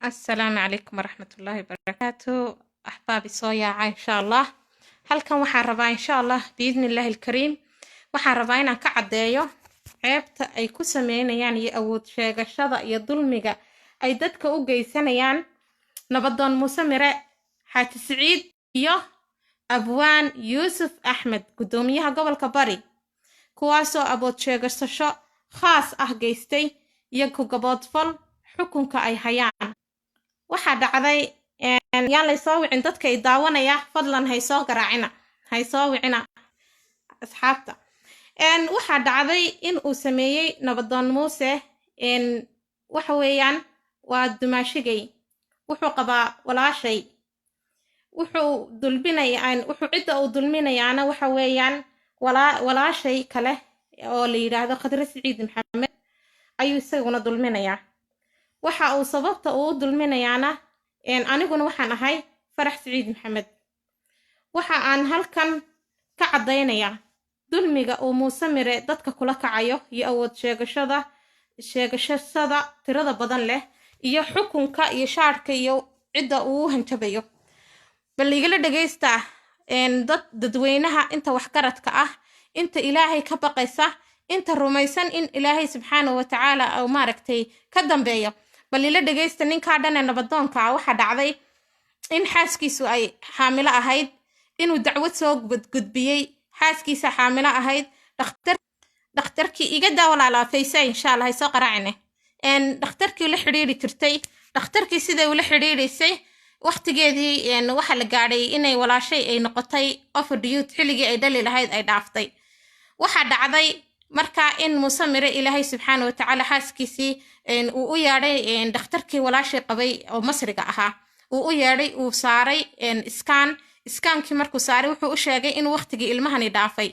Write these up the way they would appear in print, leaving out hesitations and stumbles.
السلام عليكم ورحمة الله وبركاته أحبابي صويا إن شاء الله. هل كان waxaan rabaa إن شاء الله بإذن الله الكريم waxaan rabaa inaan ka cadeeyo ceebta ay ku sameynayaan iyo awood sheegashada iyo dulmiga ay dadka u geysanayaan nabadoon Muuse Mire Xaaji Siciid iyo Abwaan Yuusuf Axmed gudoomiyaha gobolka Bari kuwaasoo awood sheegasho khaas ah geystay iyo ku gaboodfal xukunka ay hayaan. waxaa dhacday yaan la soo wicin dadka ay daawanaya fadlan hay soo garaacina hay soo wicina asxaabta waxaa dhacday in uu sameeyay nabadoon Muuse waxa weeyaan waa dumaashigay wuxuu qabaa walaashay wuxuu cidda uu dulminayaana waxa weeyaan walaashay kale oo la yiraahdo Khadra Siciid Maxamed ayuu isaguna dulminayaa. waxa uu sababta uu dulminayaana aniguna waxaan ahay Farax Siciid Maxamed. waxa aan halkan ka cadeynayaa dulmiga uu Muuse Mire dadka kula kacayo iyo awood sheegashada tirada badan leh iyo xukunka iyo shaarka iyo cidda uu hanjabayo. bal igala dhageysta dadweynaha inta wax garadka ah inta Ilaahay ka baqaysa inta rumaysan in Ilaahay subxaanahu wa ta'aala oo maaragtay ka dambeeyo. bal ila dhageysta ninka dhan nabadoonka waxa dhacday in xaaskiisu ay xaamilo ahayd inuu dacwad soo gudbiyay xaaskiisa xaamilo ahayd dhakhtarkii iga daawalaala faysay insha Allah ay soo qaraacine dhakhtarkii la xiriiri jirtay dhakhtarkii sidii uu la xiriirisay waqtigeedii waxa la gaadhay inay walaashay ay noqotay overdue xilligii ay dhali lahayd ay dhaaftay. waxa dhacday marka in Muuse Mire Ilaahay subxaanahu wa ta'aala xaaskiisii uu u yeedhay dhakhtarkii walaashay qabay oo masriga ahaa uu u yeedhay uu saaray iskaankii markuu saaray wuxuu u sheegay in waqtigii ilmahani dhaafay.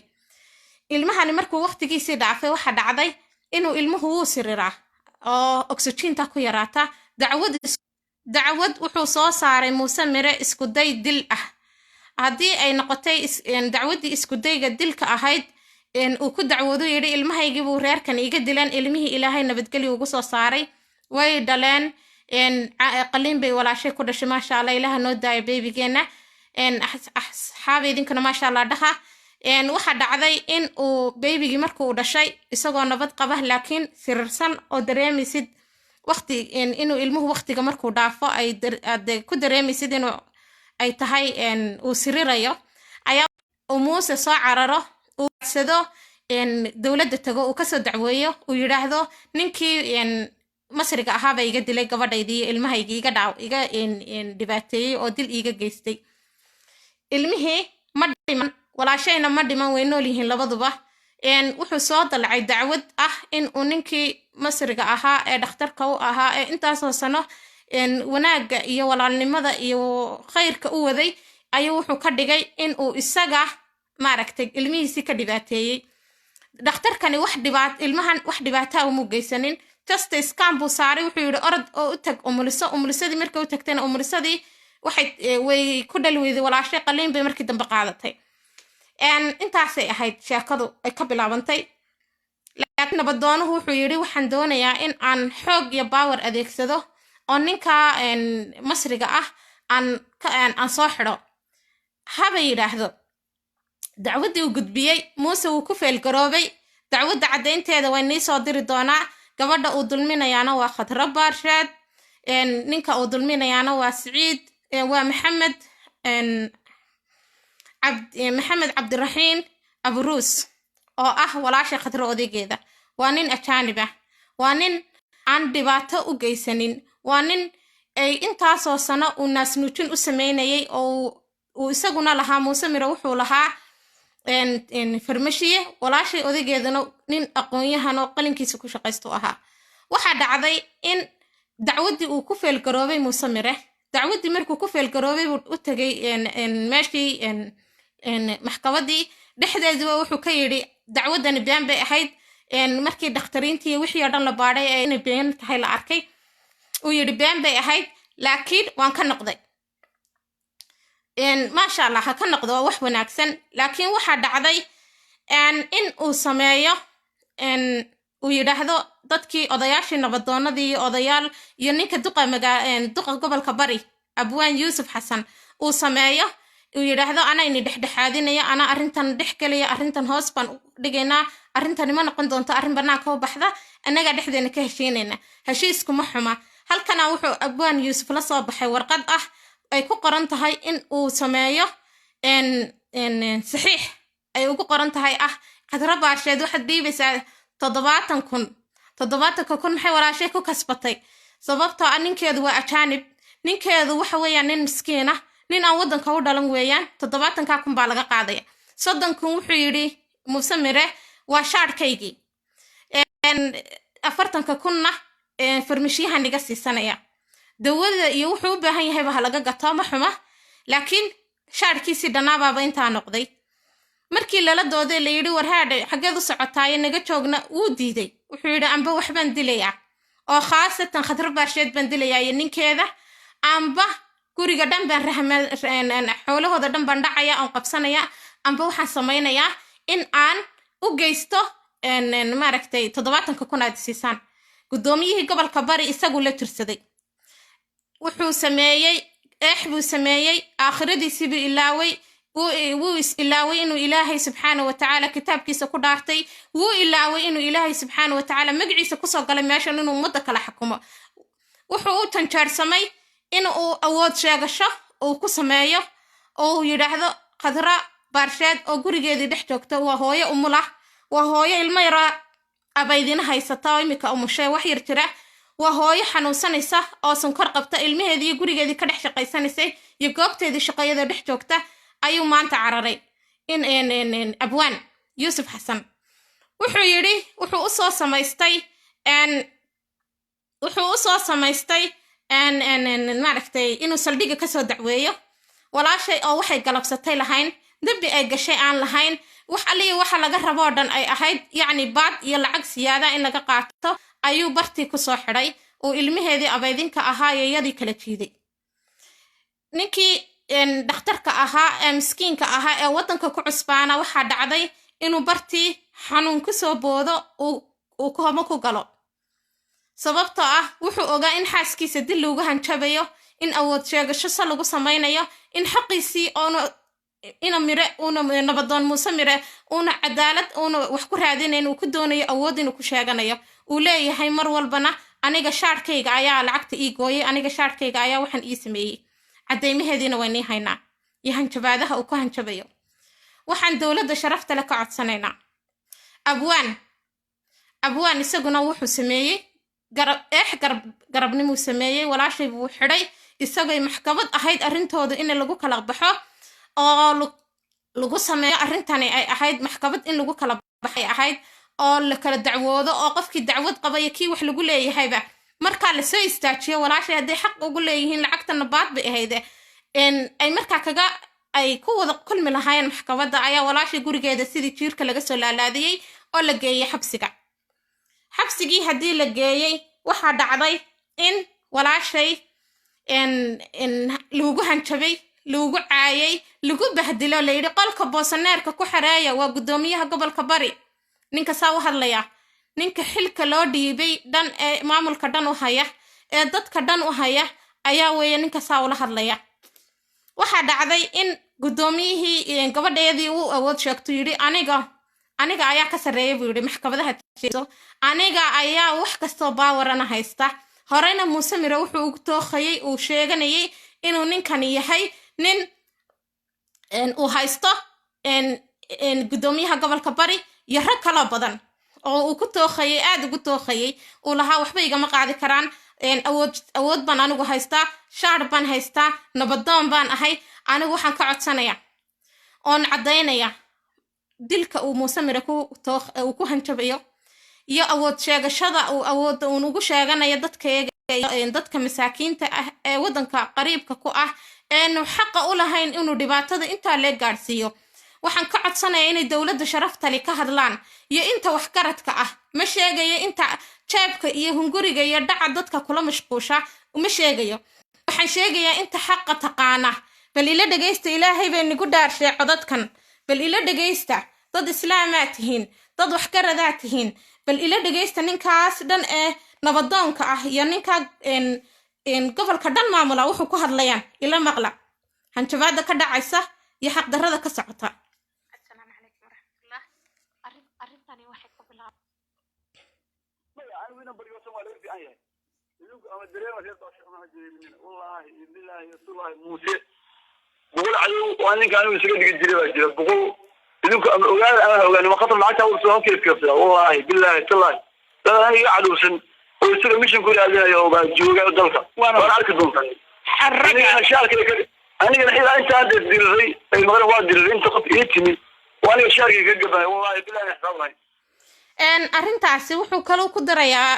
ilmahani markuu waqtigiisii dhaafay waxa dhacday inuu ilmuhu uu siriraa oo oxygen-ta ku yaraata dacwad wuxuu soo saaray Muuse Mire isku day dil ah. haddii ay noqotay dacwadii isku dayga dilka ahayd uu ku dacwado yiri ilmahaygii buu reerkan iga dilan ilmihii Ilaahay nabadgelyo ugu soo saaray way dhaleen qalin bay walaashay ku dhashay ma sha Allah Ilaaha noo daayo babygeena asxaabeedinkana ma sha Allah dhaha waxa dhacday in uu babygi markuu dhashay isagoo nabad qaba laakiin sirrsan oo dareemisid waqti inuu ilmuhu waqtiga markuu dhaafo ay ku dareemisid inuu ay tahay uu sirirayo ayaa Muuse soo cararo sado dawladda tago uu ka soo dacweeyo uu yiraahdo ninkii masriga ahaa bay iga dilay gabadhaydii ilmahaygii iga dhibaateeyay oo dil iga geystay. ilmihii ma dhiman walaashayna ma dhiman way nool yihiin labaduba. wuxuu soo dalacay dacwad ah in uu ninkii masriga ahaa ee dhakhtarka u ahaa ee intaasoo sano wanaaga iyo walaalnimada iyo khayrka u waday ayuu wuxuu ka dhigay in uu isaga maaragtay ilmihiisii ka dhibaateeyay. dhakhtarkani ilmahan wax dhibaataa uma geysanin just scan buu saaray wuxuu yiri orod oo u tag umulisadii markay u tagtayna umulisadii way ku dhalweeday walaashay qalin bay markii dambe qaadatay. intaasay ahayd sheekadu ay ka bilaabantay. laakiin nabadoonuhu wuxuu yiri waxaan doonayaa in aan xoog iyo power adeegsado oo ninka masriga ah aan soo xidho haba yiraahdo. dacwadii uu gudbiyay Muuse wuu ku feel garoobay dacwadda cadeynteeda way nii soo diri doonaa. gabadha uu dulminayaana waa Khadra Baarshaad ninka uu dulminayaana waa Siciid waa Maxamed Cabdiraxiin Abruus oo ah walaasha Khadra odaygeeda. waa nin ajaanib ah waa nin aan dhibaato u geysanin waa nin ay intaasoo sano uu naasnuujin u sameynayay oo uu isaguna lahaa Muuse Mire wuxuu lahaa farmashiye walaashay odaygeedana nin aqoon-yahan oo qalinkiisa ku shaqaysto ahaa. waxa dhacday in dacwadii uu ku feel garoobay Muuse Mire dacwadii markuu ku feel garoobay u tagay meeshii maxkamadii dhexdeedii wuxuu ka yiri dacwadani been bay ahayd markii dhakhtarintii wixii oo dhan la baaray ee inay been tahay la arkay uu yiri been bay ahayd laakiin waan ka noqday. ما شاء الله ha ka noqdo wax wanaagsan laakiin waxa dhacday in uu sameeyo uu yidhaahdo dadkii odayaashii nabadoonnadii iyo odayaal iyo ninka duqa gobolka bari abwaan yuusuf xasan uu sameeyo uu yidhaahdo anayni dhexdhexaadinaya ana arrintan dhex gelaya arrintan hoos baan u dhigaynaa arrintani ma noqon doonto arrin bannaanka u baxda annagaa dhexdeena ka heshiinayna heshiiskuma xuma halkana wuxuu abwaan yuusuf la soo baxay warqad ah ay ku qoran tahay in uu sameeyo saxiix ay ugu qoran tahay ah Khadra Baarsheed waxaad dhiibaysaa 70,000 maxay walaashay ku kasbatay sababtoo ah ninkeedu waa ajaanib ninkeedu waxa weeyaan nin miskiin ah nin aan waddanka u dhalan weeyaan 70,000 baa laga qaadaya 30,000 wuxuu yidhi Muuse Mire waa shaadhkaygii 40,000na farmashiyahan iga siisanaya dawada iyo wuxuu u baahan yahay ba laga gato ma xuma laakiin shaadhkiisii dhanaabaaba intaa noqday markii lala dooday la yidhi warhaadhe xageed u socotaay naga joogna wuu diiday wuxuu yidhi amba waxbaan dilayaa oo khaasatan Khadra Baarsheed baan dilayaa iyo ninkeeda amba guriga dhan baan xoolahooda dhan baan dhacaya oo qabsanaya amba waxaan samaynayaa in aan u geysto maaragtay 70,000 aad siisaan gudoomiyihii gobolka bari isagu la tirsaday wuxuu sameeyay buu sameeyay aakhiradiisii buu ilaaway wuu ilaaway inuu ilaahay subxaanahu wa tacaala kitaabkiisa ku dhaartay wuu ilaaway inuu ilaahay subxaanahu wa tacaala magaciisa kusoo galay meeshan inuu ummadda kala xukumo wuxuu u tanjaarsamay in uu awood sheegasho uu ku sameeyo oo uu yidhaahdo Khadra Baarsheed oo gurigeedii dhex joogta waa hooyo umulah waa hooyo ilmo yara abaydina haysata oo imika umushay wax yar jira waa hooyo xanuunsanaysa oo sonkor qabta ilmaheedii gurigeedii ka dhex shaqaysanaysay iyo goobteedii shaqayada dhex joogta ayuu maanta cararay in abwaan yuusuf xasan wuxuu yidhi wuxuu u soo samaystay maaragtay inuu saldhiga kasoo dacweeyo walaashay oo waxay galabsatay lahayn dambi ay gashay aan lahayn wax aliya waxa laga raboo dhan ay ahayd yacni baad iyo lacag siyaada in laga qaato ayuu bartii kusoo xidhay uu ilmaheedii abaydinka ahaa iyo iyadii kala jiiday ninkii dhakhtarka ahaa ee miskiinka ahaa ee waddanka ku cusbaana waxaa dhacday inuu bartii xanuun ku soo boodo uu homo ku galo sababtoo ah wuxuu ogaa in xaaskiisa dil loogu hanjabayo in awood sheegasho sa lagu samaynayo in xaqiisii una nabadoon Muuse Mire una cadaalad una wax ku raadinayn uu ku doonayo awood inuu ku sheeganayo uu leeyahay mar walbana aniga shaadhkayga ayaa lacagta ii gooyay aniga shaadhkayga ayaa waxaan ii sameeyey cadaymaheediina waynii haynaa iyo hanjabaadaha uu ku hanjabayo waxaan dowladda sharafta le ka codsanaynaa abwaan isaguna wuxuu sameeyey garabnimuu sameeyey walaashay buu xidhay isagay maxkamad ahayd arrintooda in lagu kala baxo oo lagu sameeyo arrintani ay ahayd maxkamad in lagu kala baxay ahayd oo la kala dacwoodo oo qofkii dacwad qabaya kii wax lagu leeyahayba markaa la soo istaajiyo walaashay hadday xaq ugu leeyihiin lacagtana baad bay ahayd ay markaa ay ku wada kulmi lahaayeen maxkamadda ayaa walaashay gurigeeda sidii jiirka laga soo laalaadiyey oo la geeyey xabsigii haddii la geeyey waxaa dhacday in walaashay lagu hanjabay lagu caayay lagu bahdilo la yidhi qolka boosaneerka ku xareeya waa gudoomiyaha gobolka bari ninka saa u hadlaya ninka xilka loo dhiibay dhan ee maamulka dhan u haya ee dadka dhan u haya ayaa weeye ninka saa ula hadlaya waxaa dhacday in gudoomiyihii gabadheedii uu awood sheegto yidhi aniga ayaa ka sarreeya buu yidhi maxkamadaha aniga ayaa wax kastoo baawarana haysta horeyna Muuse Mire wuxuu ugu tookhayay uu sheeganayay inuu ninkani yahay nin uu haysto gudoomiyaha gobolka bari iyo rag kaloo badan oo uu ku tookhayay aad ugu tookhayay uu lahaa waxba igama qaadi karaan awood baan anigu haystaa shaar baan haystaa nabadoon baan ahay anigu waxaan ka codsanayaa oon caddaynaya dilka uu Muuse Mire uu ku hanjabayo iyo awood sheegashada uu awoodda ugu sheeganayo dadka masaakiinta ah ee waddanka qariibka ku ah eenu xaqa u lahayn inuu dhibaatada intaa lee gaadhsiiyo waxaan ka codsanayaa inay dowladda sharaftali ka hadlaan iyo inta waxgaradka ah ma sheegayo inta jeebka iyo hunguriga iyo dhaca dadka kula mashquusha uma sheegayo waxaan sheegayaa inta xaqa taqaana bal ila dhagaysta ilaahay bay nagu dhaarshay codadkan bal ila dhagaysta dad islaamaa tihiin dad wax ka radaatihiin bal ila dhageysta ninkaas dhan ee nabadoonka ah iyo ninka gobolka dhan maamula wuxuu ku hadlayaan ila maqla hanjabaada ka dhacaysa iyo xaq darrada ka socota. Assalaamu calaykum waraxmatullah. Arrintani waxay ku bilaabay أنا بريء وسمع لي في أيه يوم أنا دريم أشياء أنا جايبين والله بالله يسوع موسى بقول عليه وأنا كانوا يسقون الجريمة بقول يوم أنا ما خطر معك أول سؤال كيف والله بالله يسوع لا هي عدوسن ويصير مش نقول عليها يوم جوجا ودلك وأنا أعرف دون أنا شارك أنا الحين أنت هذا الدري المغرب واحد دري أنت قط إيتني وأنا شارك قبل والله بالله يحفظني arrintaasi wuxuu kaloo ku darayaa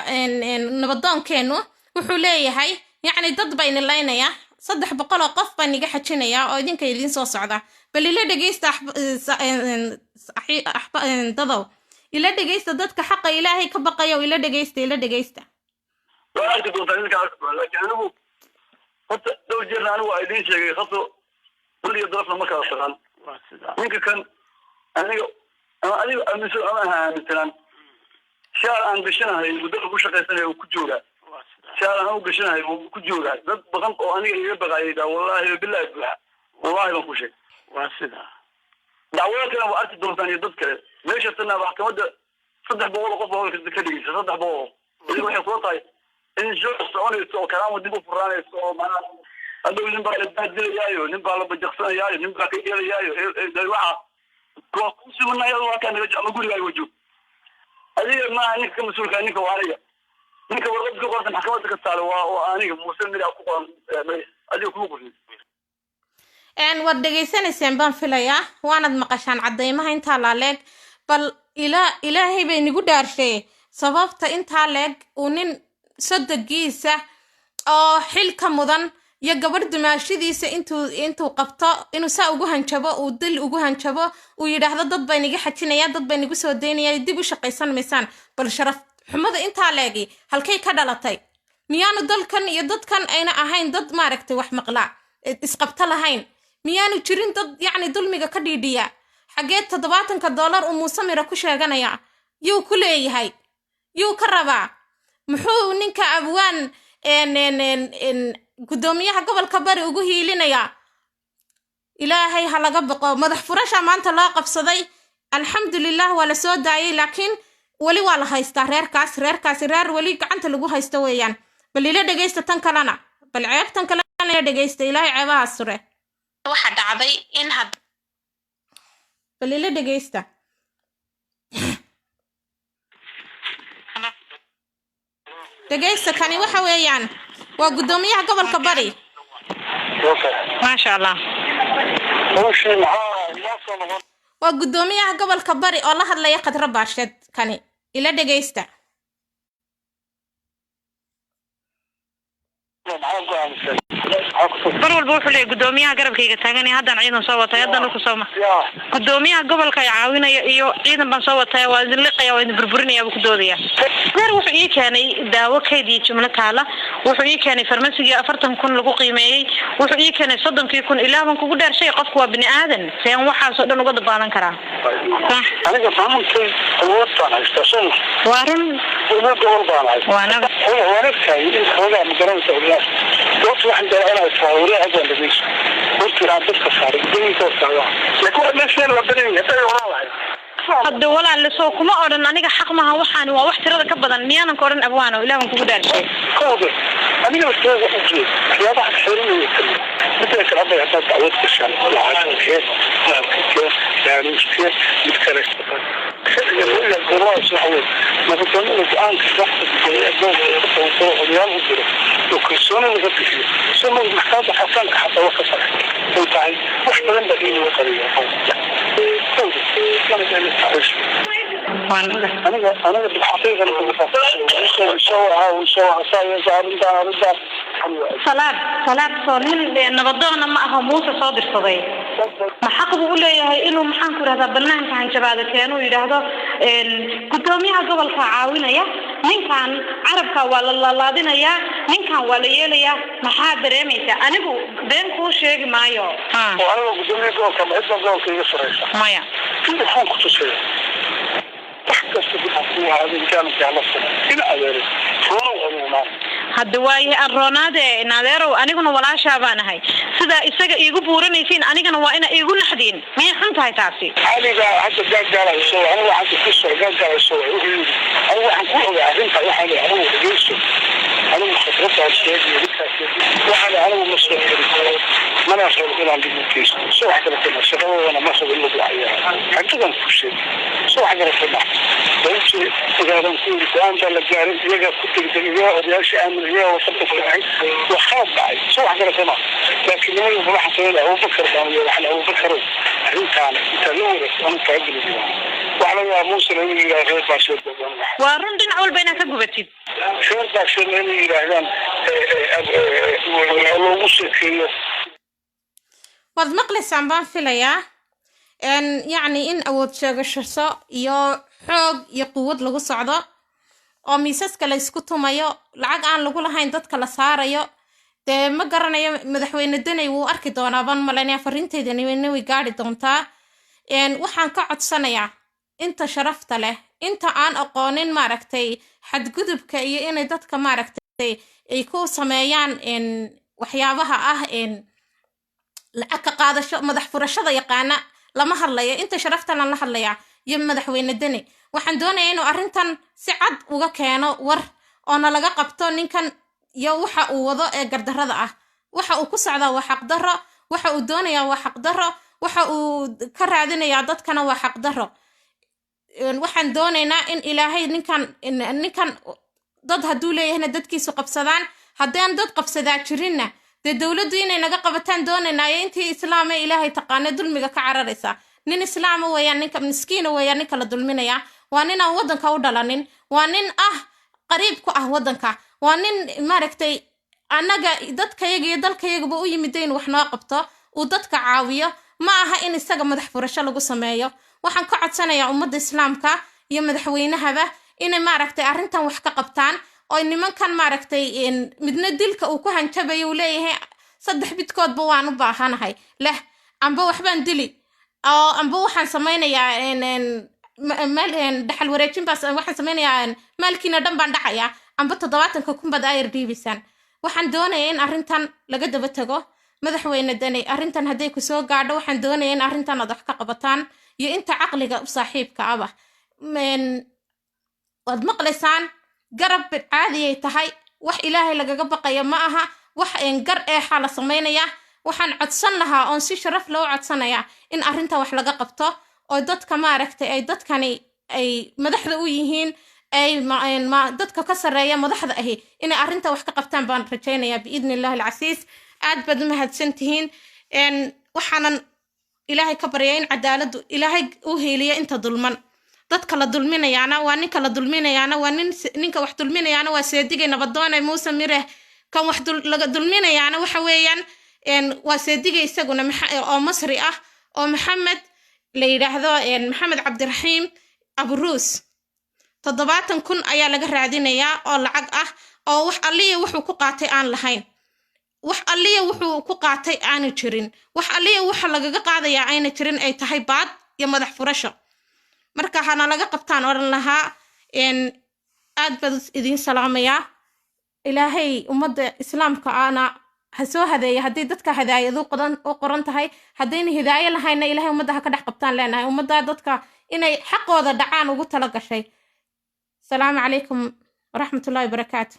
nabadoonkeennu wuxuu leeyahay yacni dad bayna laynaya 300 qof baan iga xajinaya oo idinka idin soo socda bal ila dhageysta dadaw ila dhageysta dadka xaqa ilaahay ka baqayo ila dhageysta لا أنت لكن أنا حتى لو جينا أنا وايدين شيء خطو كل يضربنا مكان أصلا يمكن كان أنا مثلا شارع عن بشنا هاي ودخل بوشة سنة وكجورة شارع أنا بشنا هاي وكجورة ضد بغنط وأنا يبغى يدا والله بالله يبغى والله ما بوشة واسدها دعواتنا وقت الدرسانية ضد كذا ليش أصلنا بحكمة صدق بقول قف هو كذي صدق بقول اللي هو يقول إن شو الصواني الصو كلام ودي بفراني الصو معنا أدو نبغى البدل يايو نبغى لبجحسن يايو نبغى كيل يايو دلوعة كوسي من يلا كان يرجع نقول يا وجو هذه ما عنك مسؤول كأنك وعليا إنك ورد قوة حكمتك السالة وأنا مسلم لي أقوى هذه كوبري war dhageysanaysan baan filayaa waanad maqashaan cadeymaha inta la leeg bal ilaahay bay nigu dhaarshay sababta inta leeg uu nin sadagiisa oo xilka mudan ya gabadh dumaashidiisa intuu qabto inuu saa ugu hanjabo uu dil ugu hanjabo uu yiraahdo dad bay niga xajinaya dad bay nigu soo deynaya dib u shaqaysan meesaan bal sharaf xumada inta leegi halkay ka dhalatay miyaanu dalkan iyo dadkan ayna ahayn dad maaragtay wax maqla isqabta lahayn miyaanu jirin dad yacni dulmiga ka dhiidhiya xageed $70 uu muusamira ku sheeganaya yuu ku leeyahay yuu ka rabaa muxuu ninka abwaan gudoomiyaha gobolka bari ugu hiilinaya ilaahay ha laga baqo madax furasha maanta loo qabsaday alxamdulillah wala soo daayay laakiin wali waa la haystaa reerkaas reer wali gacanta lagu haysto weeyaan bal ila dhageysta tan kalena bal ceebtan kalena ila dhageysta ilaahay ceebaha sure waxa dhacday in bal ila dhageysta dhageysta kani waxa weeyaan waa gudoomiyaha gobolka bari ما شاء الله waa gudoomiyaha gobolka bari oo la hadlaya Khadra Baashad kani ila dhageysta barwal buu xulay gudoomiyaha garabkayga taagan haddana ciidan soo watay haddana ku soo ma gudoomiyaha gobolka ay caawinaya iyo ciidan baan soo watay waa idin liqaya waa idin burburinaya ku doodaya gaar wuxuu ii keenay daawo kaydii jumla taala wuxuu ii keenay farmasiga 40,000 lagu qiimeeyay wuxuu ii keenay 30,000 ilaa baan kugu dhaarshay qofku waa bini aadan seen waxa soo dhan uga dabaalan karaa aniga fahmantay awoodtaan haystaashan waarin gobol baan haysta waana kay in hoogaa magaranaysa ilaah dadku waxaan daawanaa isfaawriya adan dhigis horta aan dadka saaray dinka saawa laakiin ma seen la dareemay inta walaalahay hadda walaal soo kuma oran aniga xaq maaha waxaan waa wax tirada ka badan miyaanan ka oran abwaano ilaahan kugu dhaarshay kooda aniga waxaan u jeedaa waxyaabaha xiriiraya مثل كلام يعطي تعود كشان العالم كيف يعني كيف يتكلم يقول القراء صحوي ما بتقول لك أنت تحت الجواب وتروح اليوم وتروح وكسرنا نقطة فيه سمو محتاج حصل حتى وقت أنت عايز مش بدنا بدين وقرية أنا بالحقيقة أنا كنت وسوى عصايا زعرنا salaad soo nin nabadoona ma aha Muuse soo dirsaday ma xaq buu leeyahay inuu maxaan ku raada banaanka hanjabaada keeno yiraahdo gudoomiyaha gobolka caawinaya ninkan carabka waa la laadinaya ninkan waa la yeelaya maxaa dareemaysa anigu been ku sheegi maayo anigu gudoomiyaha gobolka ma idda gobolka iga sareysa maya waxaan ku tusay kasta ku xaquu hada intaan jeclasan ina adeero roona hadda waaye aroonaade naadeerow aniguna walaashaa baan ahay sida isaga iigu buuranaysiin anigana waa ina iigu naxdiin miyay xun tahay taasi aniga hadda gaagaalayso aniga waxaan ku soo gaagaalayso aniga waxaan ku ogaa arrinta waxaan anigu dhageyso anigu khasradaas sheegay waxaan anigu ma soo xiray mana soo inaan dhigeyso soo wax kale kuma shaqadana ma soo lagu hayaa hantidan ku sheegay soo wax kale kuma dadku ogaadan ku go'aanta la gaaray iyaga ku tigtay odayaasha amniga oo sabta fiican waxaad dhacay soo wax kale kuma laakiin nimanku waxa sameeyay Abu Bakar baan waxaan Abu Bakar arrintan inta loo wareegsan taagilay waxa la yaa Muuse inuu yiraahdo baashir waa run dhinac walba inaad ka gubatid sheer baashir inuu yiraahdaan loogu sheekeeyo waad maqlaysaan baan filayaa yacni in awood sheegasho iyo xoog iyo quwad lagu socdo oo miisaska la isku tumayo lacag aan lagu lahayn dadka la saarayo dee ma garanayo madaxweyne Danay wuu arki doonaa baan malaynaya fariinteedani way gaari doontaa waxaan ka codsanayaa inta sharafta leh inta aan aqoonin maaragtay xadgudubka iyo inay dadka maaragtay ay ku sameeyaan waxyaabaha ah lacag ka qaadasho madax furashada yaqaana lama hadlayo inta sharaftana la hadlaya iyo madaxweyne Danay waxaan doonayaa inuu arrintan si cad uga keeno war oo laga qabto ninkan iyo waxa uu wado ee gardarrada ah waxa uu ku socdaa waa xaq darro waxa uu doonayaa waa xaq darro waxa uu ka raadinayaa dadkana waa xaq darro waxaan doonaynaa in ilaahay ninkan dad hadduu leeyahayna dadkiisu qabsadaan haddaan dad qabsadaa jirinna dee dowladdu inay naga qabataan doonaynaa intii islaama ilaahay taqaana dulmiga ka cararaysa nin islaama weeyaan ninka miskiina weeyaan ninka la dulminaya waa nin aan waddanka u dhalanin waa nin qariib ku ah waddanka waa nin maaragtay annaga dadkayaga iyo dalkayagaba u yimid in wax noo qabto uu dadka caawiyo ma aha in isaga madax furasho lagu sameeyo waxaan ka codsanayaa ummadda islaamka iyo madaxweynahaba inay maaragtay arrintan wax ka qabtaan oo nimankan maaragtay midna dilka uu ku hanjabayo uu leeyahay 3 bidkoodba waan u baahanahay leh amba waxbaan dili oo amba waxaan sameynayaa dhaxal wareejin baas waxaan sameynayaa maalkiina dhan baan dhacayaa amba 70 kun bad ayr dhiibisaan waxaan doonayaa in arrintan laga daba tago madaxweyne Danay arrintan haday ku soo gaadho waxaan doonayaa in arrintan aad wax ka qabataan iyo inta caqliga u saaxiibka ah wad maqlaysaan garab caadi ay tahay wax ilaahay lagaga baqayo ma aha wax gar ee xala sameynaya waxaan codsan lahaa oo si sharaf loo codsanaya in arrinta wax laga qabto oo dadka maaragtay ay dadkani ay madaxda u yihiin ay dadka ka sareeya madaxda ahi in arrinta wax ka qabtaan baan rajaynayaa biidnillahi alcasiis aad bad mahadsantihiin waxaanan ilaahay ka baryaa in cadaaladu ilaahay u heeliyo inta dulman dadka la dulminayaana waa ninka la dulminayaana waa ninka wax dulminayaana waa seedigay nabadoon Muuse Mire kan wax laga dulminayaana waxa weeyaan waa seedigay isaguna oo Masri ah oo Maxamed la yiraahdo Maxamed Cabdiraxiim Abruus 70 kun ayaa laga raadinayaa oo lacag ah oo wax alliye wuxuu ku qaatay aan lahayn wax alliye wuxuu ku qaatay aan jirin wax alliye waxa lagaga qaadayaa ayna jirin ay tahay baad iyo madax furasho marka hana laga qabtaan oran lahaa aad bad idin salaamaya ilaahay ummadda islaamka ana ha soo hadeeyo haddii dadka hadaayadu qoran tahay haddayna hidaayo lahayna ilaahay ummadda ha ka dhex qabtaan leenahay ummadda dadka inay xaqooda dhacaan ugu tala gashay salaamu calaykum waraxmatullaahi wabarakaatu